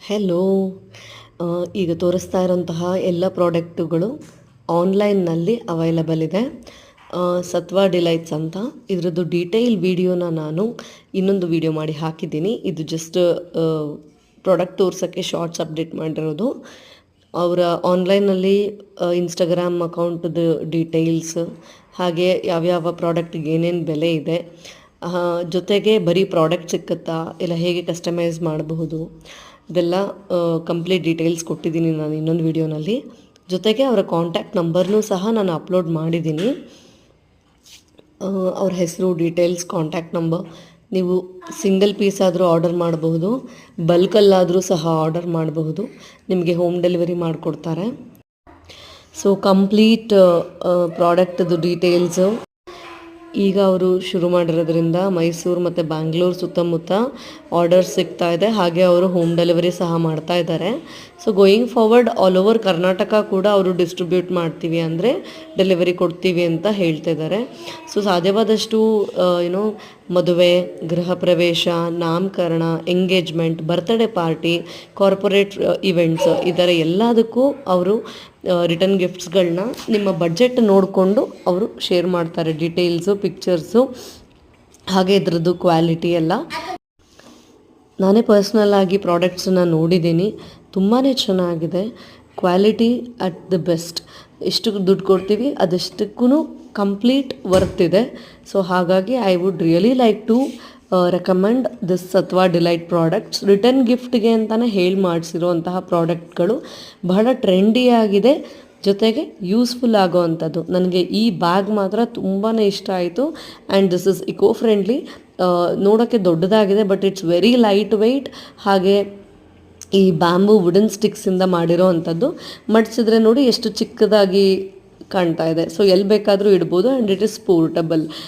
Hello. ಈಗ ತೋರಿಸ್ತಾ ಇರೋಂತಹ ಎಲ್ಲ ಪ್ರಾಡಕ್ಟುಗಳು ಆನ್ಲೈನ್ನಲ್ಲಿ ಅವೈಲಬಲ್ ಇದೆ. ಸತ್ವ ಡಿಲೈಟ್ಸ್ ಅಂತ ಇದರದ್ದು ಡೀಟೇಲ್ ವಿಡಿಯೋನ ನಾನು ಇನ್ನೊಂದು ವಿಡಿಯೋ ಮಾಡಿ ಹಾಕಿದ್ದೀನಿ. ಇದು ಜಸ್ಟ್ ಪ್ರಾಡಕ್ಟ್ ತೋರ್ಸೋಕ್ಕೆ ಶಾರ್ಟ್ಸ್ ಅಪ್ಡೇಟ್ ಮಾಡಿರೋದು. ಅವರ ಆನ್ಲೈನಲ್ಲಿ ಇನ್ಸ್ಟಾಗ್ರಾಮ್ ಅಕೌಂಟ್ದು ಡೀಟೇಲ್ಸ್, ಹಾಗೆ ಯಾವ್ಯಾವ ಪ್ರಾಡಕ್ಟ್ಗೆ ಏನೇನು ಬೆಲೆ ಇದೆ, ಜೊತೆಗೆ ಬರೀ ಪ್ರಾಡಕ್ಟ್ ಸಿಕ್ಕುತ್ತಾ ಇಲ್ಲ ಹೇಗೆ ಕಸ್ಟಮೈಸ್ ಮಾಡಬಹುದು, ಇದೆಲ್ಲ ಕಂಪ್ಲೀಟ್ ಡೀಟೇಲ್ಸ್ ಕೊಟ್ಟಿದ್ದೀನಿ ನಾನು ಇನ್ನೊಂದು ವಿಡಿಯೋನಲ್ಲಿ. ಜೊತೆಗೆ ಅವರ ಕಾಂಟ್ಯಾಕ್ಟ್ ನಂಬರ್ನೂ ಸಹ ನಾನು ಅಪ್ಲೋಡ್ ಮಾಡಿದ್ದೀನಿ. ಅವ್ರ ಹೆಸರು, ಡೀಟೇಲ್ಸ್, ಕಾಂಟ್ಯಾಕ್ಟ್ ನಂಬರ್. ನೀವು ಸಿಂಗಲ್ ಪೀಸ್ ಆದರೂ ಆರ್ಡರ್ ಮಾಡಬಹುದು, ಬಲ್ಕಲ್ಲಾದರೂ ಸಹ ಆರ್ಡರ್ ಮಾಡಬಹುದು. ನಿಮಗೆ ಹೋಮ್ ಡೆಲಿವರಿ ಮಾಡಿಕೊಡ್ತಾರೆ. ಸೊ ಕಂಪ್ಲೀಟ್ ಪ್ರಾಡಕ್ಟ್ದು ಡೀಟೇಲ್ಸು ಈಗ ಅವರು ಶುರು ಮಾಡಿರೋದ್ರಿಂದ ಮೈಸೂರು ಮತ್ತು ಬ್ಯಾಂಗ್ಳೂರು ಸುತ್ತಮುತ್ತ ಆರ್ಡರ್ಸ್ ಸಿಗ್ತಾ ಇದೆ. ಹಾಗೆ ಅವರು ಹೋಮ್ ಡೆಲಿವರಿ ಸಹ ಮಾಡ್ತಾ ಇದ್ದಾರೆ. So going forward all over Karnataka ಕೂಡ ಅವರು ಡಿಸ್ಟ್ರಿಬ್ಯೂಟ್ ಮಾಡ್ತೀವಿ ಅಂದರೆ ಡೆಲಿವರಿ ಕೊಡ್ತೀವಿ ಅಂತ ಹೇಳ್ತಾ ಇದ್ದಾರೆ. ಸೊ ಸಾಧ್ಯವಾದಷ್ಟು ಮದುವೆ, ಗೃಹ ಪ್ರವೇಶ, ನಾಮಕರಣ, engagement, birthday party, corporate events, ಇದರ ಎಲ್ಲದಕ್ಕೂ ಅವರು ರಿಟರ್ನ್ ಗಿಫ್ಟ್ಸ್ಗಳನ್ನ ನಿಮ್ಮ ಬಡ್ಜೆಟ್ ನೋಡಿಕೊಂಡು ಅವರು ಶೇರ್ ಮಾಡ್ತಾರೆ. ಡೀಟೇಲ್ಸು, ಪಿಕ್ಚರ್ಸು, ಹಾಗೆ ಇದರದ್ದು ಕ್ವಾಲಿಟಿ ಎಲ್ಲ. ನಾನೇ ಪರ್ಸ್ನಲ್ ಆಗಿ ಪ್ರಾಡಕ್ಟ್ಸನ್ನ ನೋಡಿದ್ದೀನಿ, ತುಂಬಾ ಚೆನ್ನಾಗಿದೆ. Quality at the best. ಎಷ್ಟು ದುಡ್ಡು ಕೊಡ್ತೀವಿ ಅದಷ್ಟಕ್ಕೂ ಕಂಪ್ಲೀಟ್ ವರ್ತ್ ಇದೆ. ಸೊ ಹಾಗಾಗಿ I would really like to recommend this Satva delight products. Return ಗಿಫ್ಟ್ಗೆ ಅಂತಲೇ ಹೇಳಿ ಮಾಡಿಸಿರುವಂತಹ ಪ್ರಾಡಕ್ಟ್ಗಳು ಬಹಳ ಟ್ರೆಂಡಿಯಾಗಿದೆ, ಜೊತೆಗೆ ಯೂಸ್ಫುಲ್ ಆಗೋವಂಥದ್ದು. ನನಗೆ ಈ ಬ್ಯಾಗ್ ಮಾತ್ರ ತುಂಬಾ ಇಷ್ಟ ಆಯಿತು. And this is eco friendly. ನೋಡೋಕ್ಕೆ ದೊಡ್ಡದಾಗಿದೆ, but it's very light weight. ಹಾಗೆ ಈ ಬ್ಯಾಂಬೂ ವುಡನ್ ಸ್ಟಿಕ್ಸಿಂದ ಮಾಡಿರೋ ಅಂಥದ್ದು. ಮಡಿಸಿದ್ರೆ ನೋಡಿ ಎಷ್ಟು ಚಿಕ್ಕದಾಗಿ ಕಾಣ್ತಾ ಇದೆ. ಸೊ ಎಲ್ಲಿ ಬೇಕಾದರೂ ಇಡ್ಬೋದು. And it is portable.